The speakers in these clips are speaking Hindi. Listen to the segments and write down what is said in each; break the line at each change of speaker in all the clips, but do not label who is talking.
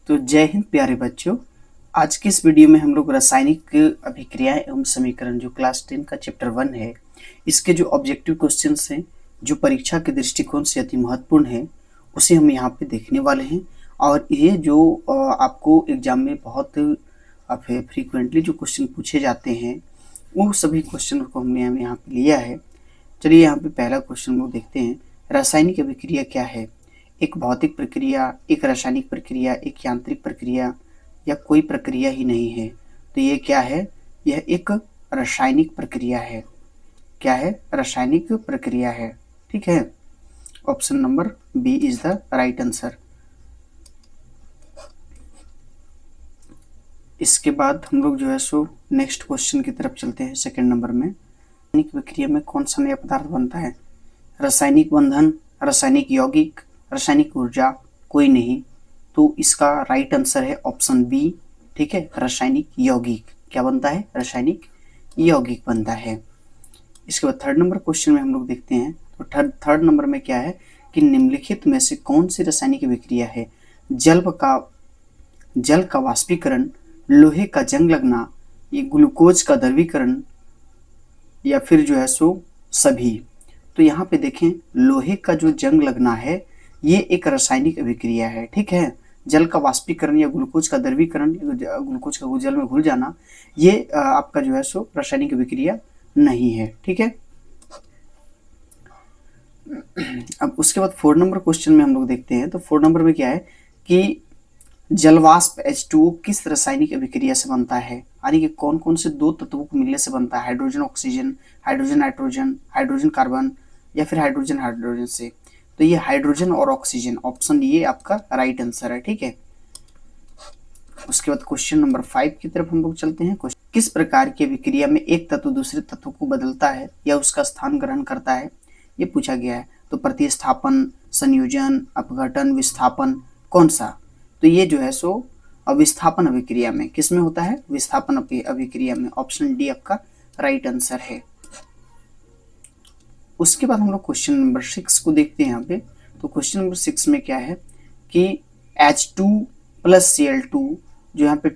तो जय हिंद प्यारे बच्चों। आज के इस वीडियो में हम लोग रासायनिक अभिक्रियाएं एवं समीकरण जो क्लास 10 का चैप्टर 1 है, इसके जो ऑब्जेक्टिव क्वेश्चंस हैं जो परीक्षा के दृष्टिकोण से अति महत्वपूर्ण है, उसे हम यहाँ पे देखने वाले हैं। और ये जो आपको एग्जाम में बहुत फ्रीक्वेंटली जो क्वेश्चन पूछे जाते हैं, वो सभी क्वेश्चन को हमने यहाँ पे लिया है। चलिए यहाँ पे पहला क्वेश्चन लोग देखते हैं। रासायनिक अभिक्रिया क्या है? एक भौतिक प्रक्रिया, एक रासायनिक प्रक्रिया, एक यांत्रिक प्रक्रिया या कोई प्रक्रिया ही नहीं है। तो ये क्या है? यह एक रासायनिक प्रक्रिया है। क्या है? रासायनिक प्रक्रिया है। ठीक है, option number B is the right answer. इसके बाद हम लोग जो है सो नेक्स्ट क्वेश्चन की तरफ चलते हैं। सेकंड नंबर में, रासायनिक प्रक्रिया में कौन सा नया पदार्थ बनता है? रासायनिक बंधन, रासायनिक यौगिक, रासायनिक ऊर्जा, कोई नहीं। तो इसका राइट आंसर है ऑप्शन बी। ठीक है, रासायनिक यौगिक। क्या बनता है? रासायनिक यौगिक बनता है। इसके बाद थर्ड नंबर क्वेश्चन में हम लोग देखते हैं। तो थर्ड नंबर में क्या है कि निम्नलिखित में से कौन सी रासायनिक अभिक्रिया है? जल का वाष्पीकरण, लोहे का जंग लगना, ये ग्लूकोज का द्रवीकरण, या फिर जो है सो सभी। तो यहाँ पे देखें, लोहे का जो जंग लगना है ये एक रासायनिक अभिक्रिया है। ठीक है, जल का वाष्पीकरण या ग्लूकोज का द्रवीकरण, ग्लूकोज का जल में घुल जाना, ये आपका जो है सो रासायनिक अभिक्रिया नहीं है। ठीक है, अब उसके बाद 4 नंबर क्वेश्चन में हम लोग देखते हैं। तो 4 नंबर में क्या है कि जलवाष्प H2O किस रासायनिक अभिक्रिया से बनता है? यानी कि कौन कौन से दो तत्वों को मिलने से बनता है? Hydrogen oxygen, hydrogen nitrogen, hydrogen carbon, या फिर हाइड्रोजन हाइड्रोजन से। तो ये हाइड्रोजन और ऑक्सीजन, ऑप्शन ये आपका राइट आंसर है। ठीक है, उसके बाद क्वेश्चन नंबर 5 की तरफ हम लोग चलते हैं। किस प्रकार की अभिक्रिया में एक तत्व दूसरे तत्व को बदलता है या उसका स्थान ग्रहण करता है? ये पूछा गया है। तो प्रतिस्थापन, संयोजन, अपघटन, विस्थापन, कौन सा? तो ये जो है सो विस्थापन अभिक्रिया में, किस में होता है? विस्थापन अभिक्रिया में। ऑप्शन डी आपका राइट आंसर है। उसके बाद हम लोग क्वेश्चन नंबर 6 को देखते हैं यहाँ पे। तो क्वेश्चन नंबर 6 में क्या है कि H2 प्लस Cl2, जो यहाँ पे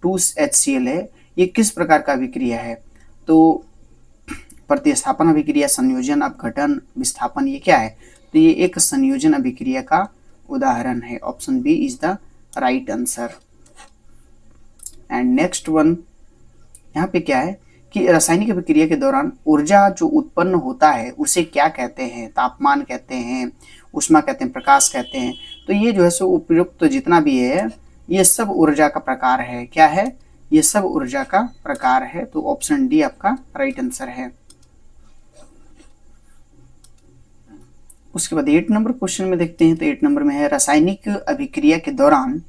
2HCl है, ये किस प्रकार का अभिक्रिया है? तो प्रतिस्थापन अभिक्रिया, संयोजन, अपघटन, विस्थापन, ये क्या है? तो ये एक संयोजन अभिक्रिया का उदाहरण है। Option B is the right answer. And next one, यहाँ पे क्या है कि रासायनिक अभिक्रिया के दौरान ऊर्जा जो उत्पन्न होता है उसे क्या कहते हैं? तापमान कहते हैं, ऊष्मा कहते हैं, प्रकाश कहते हैं। तो ये जो है सो उपयुक्त तो जितना भी है, ये सब ऊर्जा का प्रकार है। क्या है? ये सब ऊर्जा का प्रकार है। तो ऑप्शन डी आपका राइट आंसर है। उसके बाद 8 नंबर क्वेश्चन में देखते हैं। तो 8 नंबर में है, रासायनिक अभिक्रिया के दौरान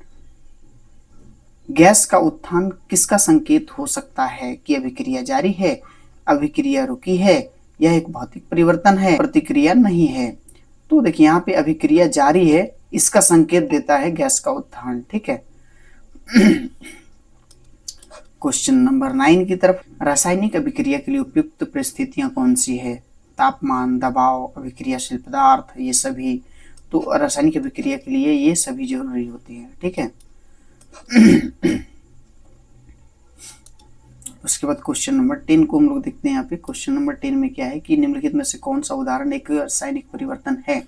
गैस का उत्थान किसका संकेत हो सकता है कि अभिक्रिया जारी है, अभिक्रिया रुकी है, यह एक भौतिक परिवर्तन है, प्रतिक्रिया नहीं है? तो देखिए यहाँ पे अभिक्रिया जारी है, इसका संकेत देता है गैस का उत्थान। ठीक है, क्वेश्चन नंबर 9 की तरफ, रासायनिक अभिक्रिया के लिए उपयुक्त परिस्थितियां कौन सी है? तापमान, दबाव, अभिक्रियाशील पदार्थ, ये सभी। तो रासायनिक अभिक्रिया के लिए ये सभी जरूरी होती है। ठीक है, उसके बाद क्वेश्चन नंबर 10 को हम लोग देखते हैं। यहाँ पे क्वेश्चन नंबर 10 में क्या है कि निम्नलिखित में से कौन सा उदाहरण एक रासायनिक परिवर्तन है?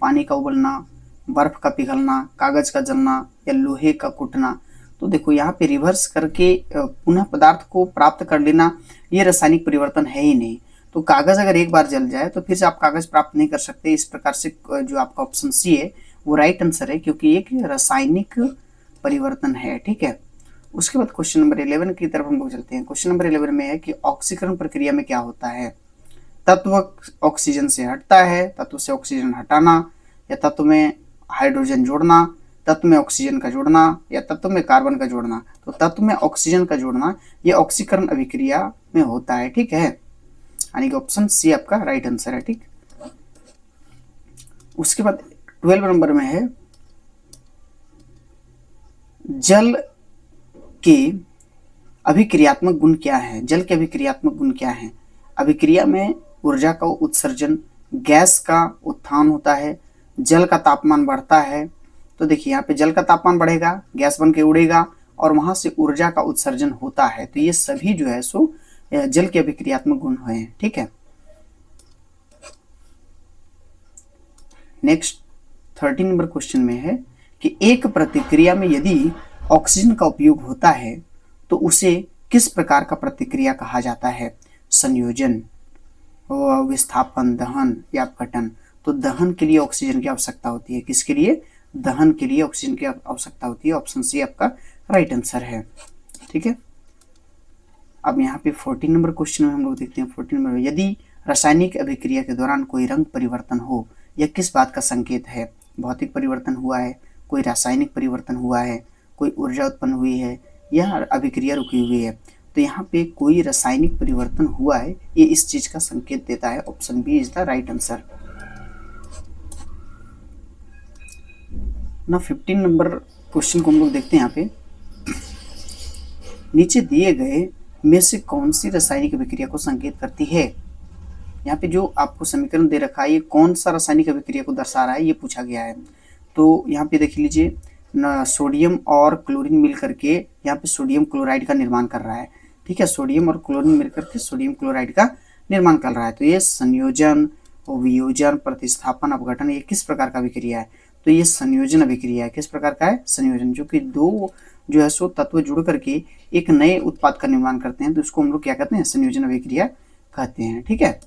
पानी का उबलना, बर्फ का पिघलना, कागज का जलना, या लोहे का कुटना? तो देखो यहाँ पे रिवर्स करके पुनः पदार्थ को प्राप्त कर लेना, ये रासायनिक परिवर्तन है ही नहीं। तो कागज अगर एक बार जल जाए तो फिर से आप कागज प्राप्त नहीं कर सकते। इस प्रकार से जो आपका ऑप्शन सी है वो राइट आंसर है, क्योंकि एक रासायनिक परिवर्तन है। ठीक है, उसके बाद क्वेश्चन नंबर 11 की तरफ हम लोग चलते हैं। क्वेश्चन नंबर 11 में है कि ऑक्सीकरण प्रक्रिया में क्या होता है? तत्व ऑक्सीजन से हटता है, तत्व से ऑक्सीजन हटाना, या तत्व में हाइड्रोजन जोड़ना, तत्व में ऑक्सीजन का जोड़ना, या तत्व में कार्बन का जोड़ना? तो तत्व में ऑक्सीजन का जोड़ना ये ऑक्सीकरण अभिक्रिया में होता है। ठीक है, यानी कि ऑप्शन सी आपका राइट आंसर है। ठीक, उसके बाद 12 नंबर में है, जल के अभिक्रियात्मक गुण क्या है? जल के अभिक्रियात्मक गुण क्या है? अभिक्रिया में ऊर्जा का उत्सर्जन, गैस का उत्थान होता है, जल का तापमान बढ़ता है, तो देखिए यहाँ पे जल का तापमान बढ़ेगा, गैस बन के उड़ेगा और वहां से ऊर्जा का उत्सर्जन होता है। तो ये सभी जो है सो जल के अभिक्रियात्मक गुण हुए हैं। ठीक है, नेक्स्ट 13 नंबर क्वेश्चन में है कि एक प्रतिक्रिया में यदि ऑक्सीजन का उपयोग होता है तो उसे किस प्रकार का प्रतिक्रिया कहा जाता है? संयोजन, विस्थापन, दहन या अपघटन। तो दहन के लिए ऑक्सीजन की आवश्यकता होती है। किसके लिए? दहन के लिए ऑक्सीजन की आवश्यकता होती है। ऑप्शन सी आपका राइट आंसर है। ठीक है, अब यहाँ पे 14 नंबर क्वेश्चन में हम लोग देखते हैं। 14 नंबर, यदि रासायनिक अभिक्रिया के दौरान कोई रंग परिवर्तन हो, यह किस बात का संकेत है? भौतिक परिवर्तन हुआ है, कोई रासायनिक परिवर्तन हुआ है, कोई ऊर्जा उत्पन्न हुई है, या अभिक्रिया रुकी हुई है। तो यहाँ पे कोई रासायनिक परिवर्तन हुआ है, ये इस चीज का संकेत देता है। Option B is the right answer. ना 15 नंबर क्वेश्चन को हम लोग देखते हैं। यहाँ पे नीचे दिए गए में से कौन सी रासायनिक अभिक्रिया को संकेत करती है? यहाँ पे जो आपको समीकरण दे रखा है ये कौन सा रासायनिक अभिक्रिया को दर्शा रहा है, ये पूछा गया है। तो यहाँ पे देख लीजिए, सोडियम और क्लोरीन मिल करके यहाँ पे सोडियम क्लोराइड का निर्माण कर रहा है। ठीक है, सोडियम और क्लोरीन मिलकर के सोडियम क्लोराइड का निर्माण कर रहा है। तो ये संयोजन, वियोजन, प्रतिस्थापन, अपघटन, ये किस प्रकार का अभिक्रिया है? तो ये संयोजन अभिक्रिया है। किस प्रकार का है? संयोजन, जो कि दो जो है सो तत्व जुड़ करके एक नए उत्पाद का निर्माण करते हैं, तो इसको हम लोग क्या कहते हैं? संयोजन अभिक्रिया कहते हैं। ठीक है,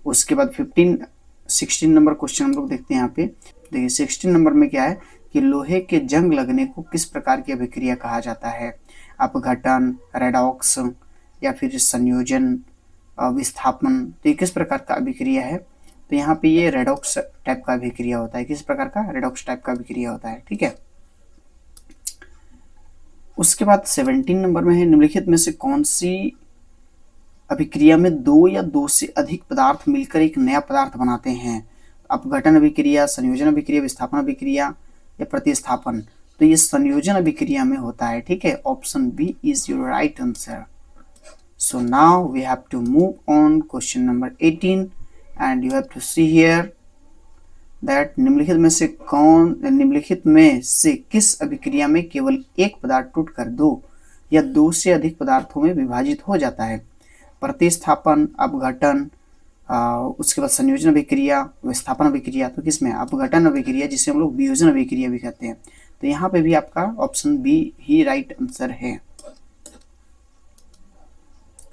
उसके बाद 16 नंबर क्वेश्चन हम लोग देखते हैं। यहाँ पे देखिए 16 नंबर में क्या है कि लोहे के जंग लगने को किस प्रकार की अभिक्रिया कहा जाता है? अपघटन, रेडॉक्स या फिर संयोजन, विस्थापन। तो ये किस प्रकार का अभिक्रिया है? तो यहाँ पे ये रेडॉक्स टाइप का अभिक्रिया होता है। किस प्रकार का? रेडॉक्स टाइप का अभिक्रिया होता है। ठीक है, उसके बाद 17 नंबर में है, निम्नलिखित में से कौन सी अभिक्रिया में दो या दो से अधिक पदार्थ मिलकर एक नया पदार्थ बनाते हैं? अपघटन अभिक्रिया, संयोजन अभिक्रिया, विस्थापन अभिक्रिया या प्रतिस्थापन। तो ये संयोजन अभिक्रिया में होता है। ठीक है, option B is your right answer. So now we have to move on question number 18 and you have to see here that निम्नलिखित में से किस अभिक्रिया में केवल एक पदार्थ टूटकर दो या दो से अधिक पदार्थों में विभाजित हो जाता है? प्रतिस्थापन, अपघटन, उसके बाद संयोजन अभिक्रिया, विस्थापन अभिक्रिया। तो किसमें? अपघटन अभिक्रिया, जिसे हम लोग वियोजन अभिक्रिया भी कहते हैं। तो यहाँ पे भी आपका ऑप्शन बी ही राइट आंसर है।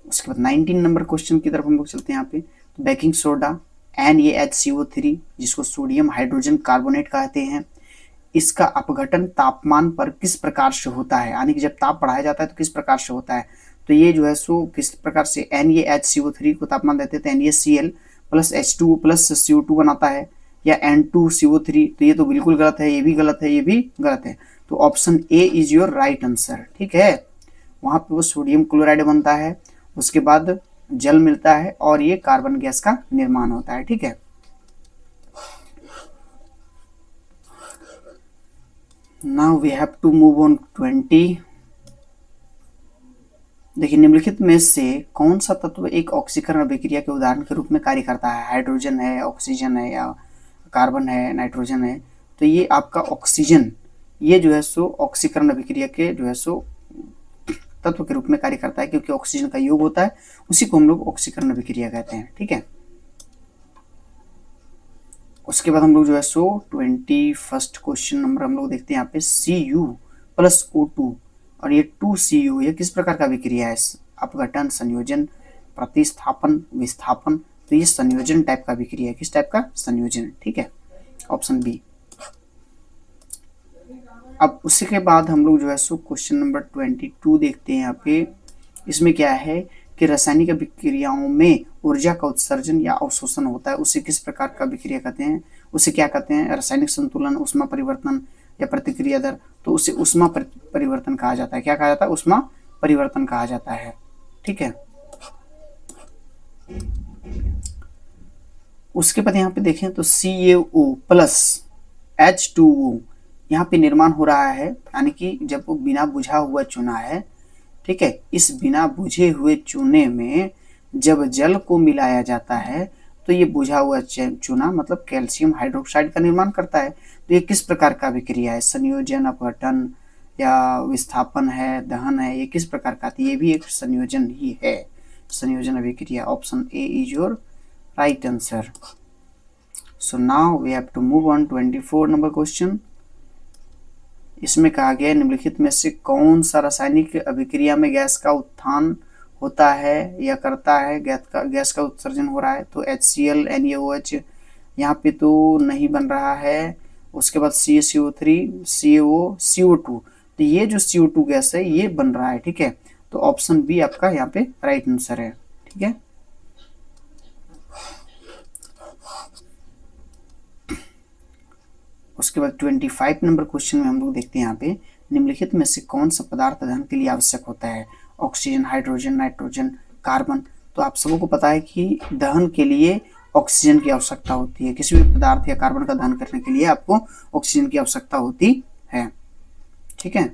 उसके बाद 19 नंबर क्वेश्चन की तरफ हम लोग चलते हैं। यहाँ पे तो बेकिंग सोडा NaHCO3, जिसको सोडियम हाइड्रोजन कार्बोनेट कहते हैं, इसका अपघटन तापमान पर किस प्रकार से होता है? यानी कि जब ताप बढ़ाया जाता है तो किस प्रकार से होता है? तो ये जो है सो किस प्रकार से NaHCO3 को तापमान देते हैं तो NaCl plus H2O plus CO2 बनाता है, या N2CO3। तो ये तो बिल्कुल गलत है, ये भी गलत है, ये भी गलत है। तो option A is your right answer. ठीक है, वहां पे वो सोडियम क्लोराइड बनता है, उसके बाद जल मिलता है और ये कार्बन गैस का निर्माण होता है। ठीक है, now we have to move on 20। देखिए निम्नलिखित में से कौन सा तत्व एक ऑक्सीकरण अभिक्रिया के उदाहरण के रूप में कार्य करता है? हाइड्रोजन है, ऑक्सीजन है, या कार्बन है, नाइट्रोजन है। तो ये आपका ऑक्सीजन, ये जो है सो ऑक्सीकरण अभिक्रिया के जो है सो तत्व के रूप में कार्य करता है, क्योंकि ऑक्सीजन का योग होता है, उसी को हम लोग ऑक्सीकरण अभिक्रिया कहते हैं। ठीक है, उसके बाद हम लोग जो है सो 21st क्वेश्चन नंबर हम लोग देखते हैं। यहाँ पे Cu प्लस O2 और ये 2Cu, ये किस प्रकार का अभिक्रिया है? अपघटन, संयोजन, प्रतिस्थापन, विस्थापन। तो ये संयोजन टाइप का अभिक्रिया है। किस टाइप का? संयोजन। ठीक है, ऑप्शन बी। अब उसी के बाद हम लोग जो है सो क्वेश्चन नंबर 22 देखते हैं। यहाँ पे इसमें क्या है कि रासायनिक अभिक्रियाओं में ऊर्जा का उत्सर्जन या अवशोषण होता है, उसे किस प्रकार का अभिक्रिया कहते हैं? उसे क्या कहते हैं? रासायनिक संतुलन, ऊष्मा परिवर्तन या प्रतिक्रिया दर। तो उसे ऊष्मा परिवर्तन कहा जाता है। क्या कहा जाता है? ऊष्मा परिवर्तन कहा जाता है। ठीक है, उसके बाद यहाँ पे देखें तो CaO प्लस H2O यहाँ पे निर्माण हो रहा है, यानी कि जब वो बिना बुझा हुआ चूना है। ठीक है, इस बिना बुझे हुए चूने में जब जल को मिलाया जाता है तो ये बुझा हुआ चूना मतलब कैल्शियम हाइड्रोक्साइड का निर्माण करता है। तो ये किस प्रकार का अभिक्रिया है? संयोजन, अपघटन या विस्थापन है, दहन है, ये किस प्रकार का? ये भी एक संयोजन ही है, संयोजन अभिक्रिया। Option A is your right answer. So now we have to move on 24 number question. इसमें कहा गया है निम्नलिखित में से कौन सा रासायनिक अभिक्रिया में गैस का उत्थान होता है या करता है, गैस का उत्सर्जन हो रहा है? तो HCl NaOH यहाँ पे तो नहीं बन रहा है। उसके बाद CaCO3 CaO CO2, तो ये जो CO2 गैस है ये बन रहा है, ठीक है। तो ऑप्शन बी आपका यहाँ पे राइट आंसर है, ठीक है। उसके बाद 25 नंबर क्वेश्चन में हम लोग देखते हैं यहाँ पे निम्नलिखित में से कौन सा पदार्थ दहन के लिए आवश्यक होता है? Oxygen, hydrogen, nitrogen, carbon. तो आप सबों को पता है कि दहन के लिए ऑक्सीजन की आवश्यकता होती है। किसी भी पदार्थ या कार्बन का दहन करने के लिए आपको ऑक्सीजन की आवश्यकता होती है, ठीक है।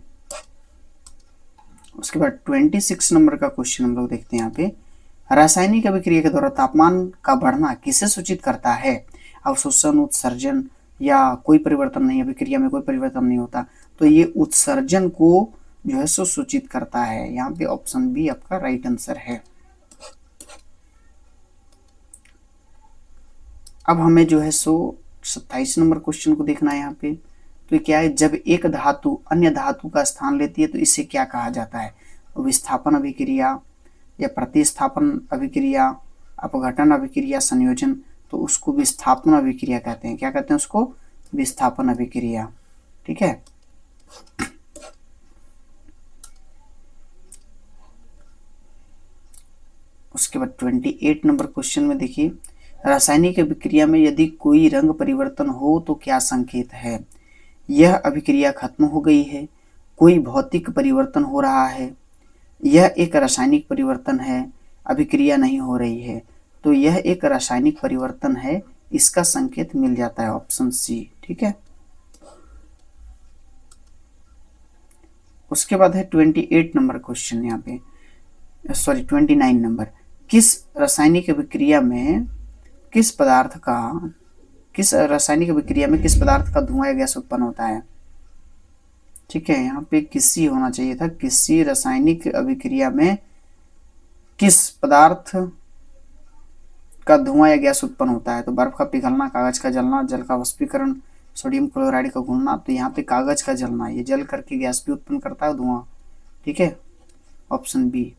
उसके बाद 26 नंबर का क्वेश्चन हम लोग देखते हैं यहाँ पे रासायनिक अभिक्रिया के दौरान तापमान का बढ़ना किसे सूचित करता है? अवशोषण, उत्सर्जन या कोई परिवर्तन नहीं, अभिक्रिया में कोई परिवर्तन नहीं होता। तो ये उत्सर्जन को जो है सो सूचित करता है। यहाँ पे ऑप्शन बी आपका राइट आंसर है। अब हमें जो है सो 27 नंबर क्वेश्चन को देखना है यहाँ पे। तो क्या है? जब एक धातु अन्य धातु का स्थान लेती है तो इसे क्या कहा जाता है? विस्थापन अभिक्रिया या प्रतिस्थापन अभिक्रिया, अपघटन अभिक्रिया, संयोजन। तो उसको विस्थापन अभिक्रिया कहते हैं। क्या कहते हैं उसको? विस्थापन अभिक्रिया, ठीक है। उसके बाद 28 नंबर क्वेश्चन में देखिए रासायनिक अभिक्रिया में यदि कोई रंग परिवर्तन हो तो क्या संकेत है? यह अभिक्रिया खत्म हो गई है, कोई भौतिक परिवर्तन हो रहा है, यह एक रासायनिक परिवर्तन है, अभिक्रिया नहीं हो रही है। तो यह एक रासायनिक परिवर्तन है, इसका संकेत मिल जाता है ऑप्शन सी, ठीक है। उसके बाद है 28 नंबर क्वेश्चन यहाँ पे, सॉरी 29 नंबर। किस रासायनिक अभिक्रिया में किस पदार्थ का धुआं या गैस उत्पन्न होता है? ठीक है, यहाँ पे किसी होना चाहिए था। किसी रासायनिक अभिक्रिया में किस पदार्थ का धुआं या गैस उत्पन्न होता है? तो बर्फ का पिघलना, कागज का जलना, जल का वाष्पीकरण, सोडियम क्लोराइड का घुलना। तो यहाँ पे कागज का जलना, ये जल करके गैस भी उत्पन्न करता है, धुआं, ठीक है। Option B.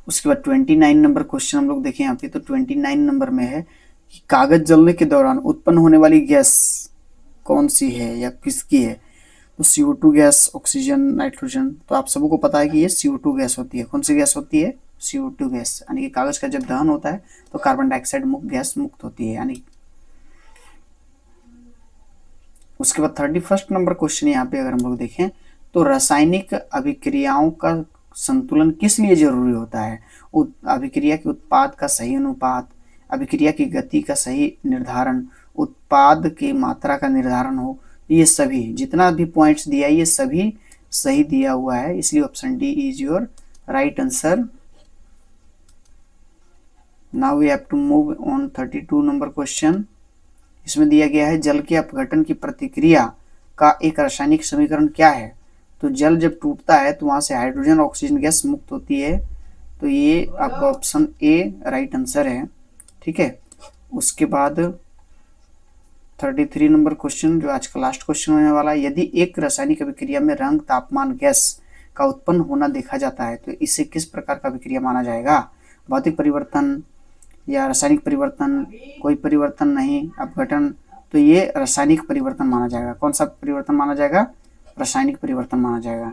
उसके बाद 29 नंबर क्वेश्चन हम लोग देखें यहाँ पे। तो 29 नंबर में है कि कागज जलने के दौरान उत्पन्न होने वाली गैस कौन सी है या किसकी है? तो CO2 गैस, ऑक्सीजन, नाइट्रोजन। तो आप सबको को पता है कि ये CO2 गैस होती है। कौन सी गैस होती है? CO2 gas. यानी कि कागज का जब दहन होता है तो कार्बन डाइऑक्साइड मुक्त गैस मुक्त होती है यानी। उसके बाद 31 नंबर क्वेश्चन यहाँ पे अगर हम लोग देखें तो रासायनिक अभिक्रियाओं का संतुलन किस लिए जरूरी होता है? अभिक्रिया के उत्पाद का सही अनुपात, अभिक्रिया की गति का सही निर्धारण, उत्पाद की मात्रा का निर्धारण हो। ये सभी जितना भी पॉइंट्स दिया है ये सभी सही दिया हुआ है, इसलिए option D is your right answer. Now we have to move on 32 number question. इसमें दिया गया है जल के अपघटन की प्रतिक्रिया का एक रासायनिक समीकरण क्या है? तो जल जब टूटता है तो वहां से हाइड्रोजन और ऑक्सीजन गैस मुक्त होती है। तो ये आपका ऑप्शन ए राइट आंसर है, ठीक है। उसके बाद 33 नंबर क्वेश्चन जो आज का लास्ट क्वेश्चन होने वाला है। यदि एक रासायनिक अभिक्रिया में रंग, तापमान, गैस का उत्पन्न होना देखा जाता है तो इसे किस प्रकार का अभिक्रिया माना जाएगा? भौतिक परिवर्तन या रासायनिक परिवर्तन, कोई परिवर्तन नहीं, अपघटन। तो ये रासायनिक परिवर्तन माना जाएगा। कौन सा परिवर्तन माना जाएगा? रासायनिक परिवर्तन माना जाएगा।